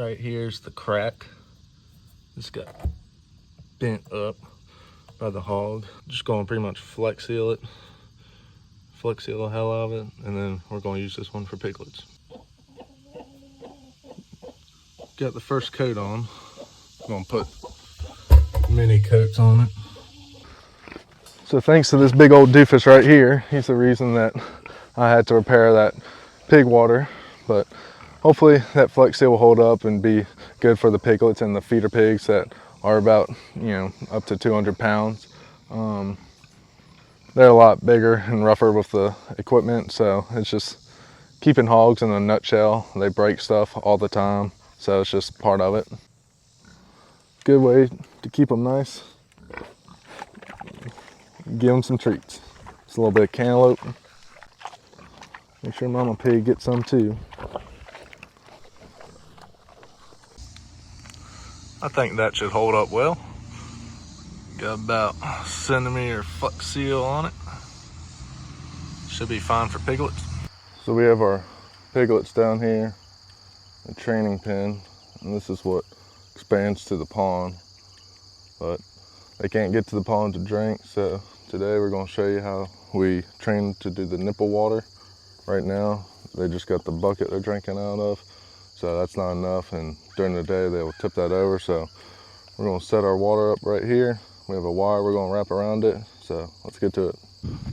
Right here's the crack. This got bent up by the hog. Just going to pretty much flex seal it. Flex seal the hell out of it, and then we're going to use this one for piglets. Got the first coat on. I'm going to put mini coats on it. So thanks to this big old doofus right here, he's the reason that I had to repair that pig water. But hopefully that flex seal will hold up and be good for the piglets and the feeder pigs that are about, up to 200 pounds. They're a lot bigger and rougher with the equipment, so it's just keeping hogs in a nutshell. They break stuff all the time, so it's just part of it. Good way to keep them nice. Give them some treats. Just a little bit of cantaloupe. Make sure Mama Pig gets some too. I think that should hold up well. Got about a centimeter flex seal on it. Should be fine for piglets. So we have our piglets down here, a training pen, and this is what expands to the pond. But they can't get to the pond to drink, so today we're going to show you how we train to do the nipple water. Right now they just got the bucket they're drinking out of, so that's not enough, and during the day they will tip that over. So we're going to set our water up right here. We have a wire we're going to wrap around it, so let's get to it.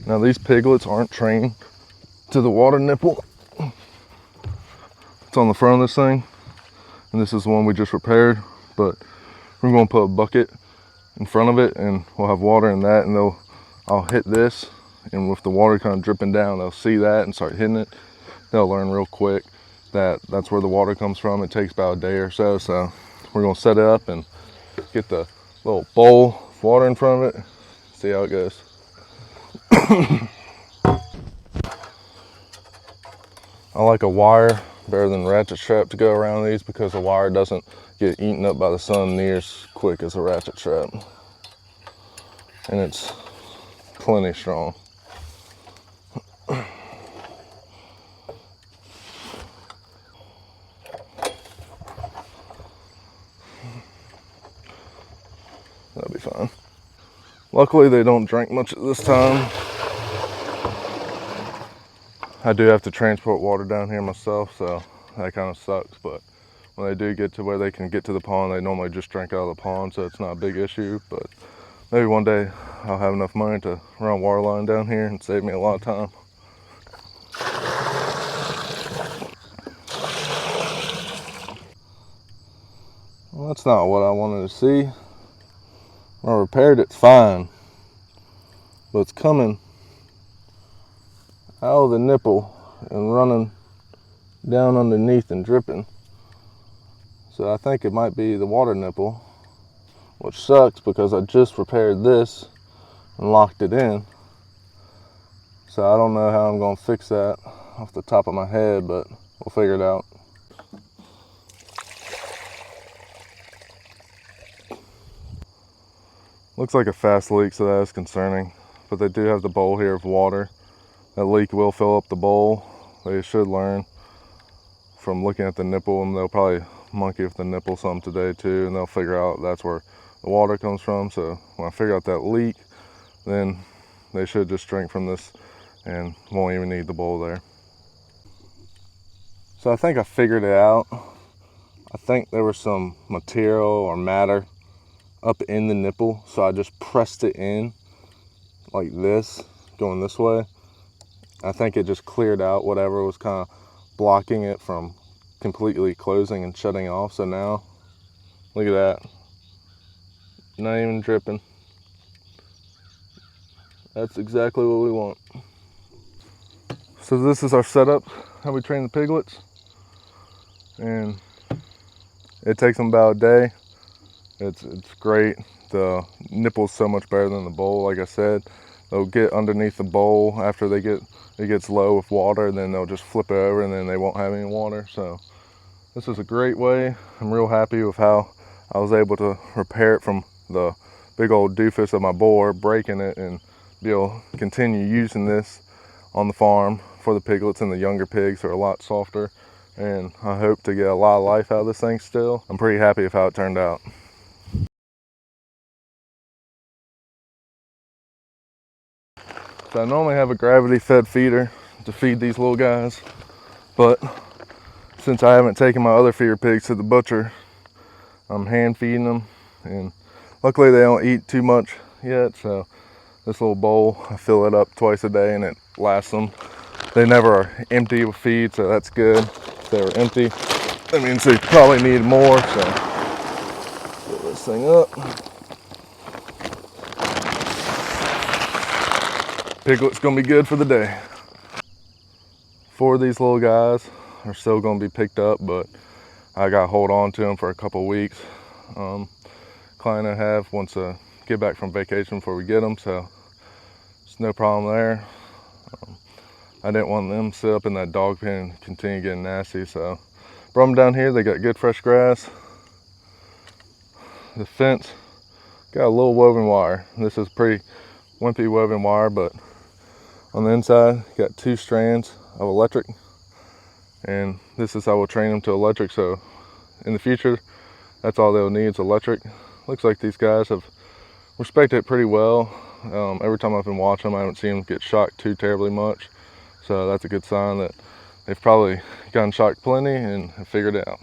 Now these piglets aren't trained to the water nipple. It's on the front of this thing, and this is the one we just repaired, but we're going to put a bucket in front of it and we'll have water in that, and I'll hit this, and with the water kind of dripping down, they'll see that and start hitting it. They'll learn real quick that that's where the water comes from. It takes about a day or so, so we're going to set it up and get the little bowl of water in front of it, see how it goes. I like a wire better than ratchet strap to go around these, because the wire doesn't get eaten up by the sun near as quick as a ratchet strap, and it's plenty strong. That'll be fine. Luckily they don't drink much at this time. I do have to transport water down here myself, so that kind of sucks, but when they do get to where they can get to the pond, they normally just drink out of the pond, so it's not a big issue. But maybe one day I'll have enough money to run a water line down here and save me a lot of time. Well, that's not what I wanted to see. When I repaired it's fine, but it's coming out of the nipple and running down underneath and dripping. So I think it might be the water nipple, which sucks because I just repaired this and locked it in. So I don't know how I'm going to fix that off the top of my head, but we'll figure it out. Looks like a fast leak, so that is concerning, but they do have the bowl here of water. That leak will fill up the bowl. They should learn from looking at the nipple, and they'll probably monkey with the nipple some today too, and they'll figure out that's where the water comes from. So when I figure out that leak, then they should just drink from this and won't even need the bowl there. So I think I figured it out. I think there was some material or matter up in the nipple, so I just pressed it in like this, going this way. I think it just cleared out whatever was kind of blocking it from completely closing and shutting off. So now, look at that. Not even dripping. That's exactly what we want. So this is our setup, how we train the piglets. And it takes them about a day. It's great. The nipple's so much better than the bowl, like I said. They'll get underneath the bowl after it gets low with water, then they'll just flip it over and then they won't have any water. So this is a great way. I'm real happy with how I was able to repair it from the big old doofus of my boar, breaking it, and be able to continue using this on the farm for the piglets, and the younger pigs are a lot softer and I hope to get a lot of life out of this thing still. I'm pretty happy with how it turned out. So I normally have a gravity fed feeder to feed these little guys, but since I haven't taken my other feeder pigs to the butcher, I'm hand feeding them, and luckily they don't eat too much yet, so this little bowl, I fill it up twice a day and it lasts them. They never are empty with feed, so that's good. If they were empty, that means they probably need more, so fill this thing up. Piglet's gonna be good for the day. 4 of these little guys are still gonna be picked up, but I gotta hold on to them for a couple weeks. Client I have wants to get back from vacation before we get them, so it's no problem there. I didn't want them to sit up in that dog pen and continue getting nasty, so brought them down here. They got good fresh grass. The fence got a little woven wire. This is pretty wimpy woven wire, but on the inside got 2 strands of electric, and this is how we'll train them to electric, so in the future that's all they'll need is electric. Looks like these guys have respected it pretty well. Every time I've been watching them, I haven't seen them get shocked too terribly much, so that's a good sign that they've probably gotten shocked plenty and have figured it out.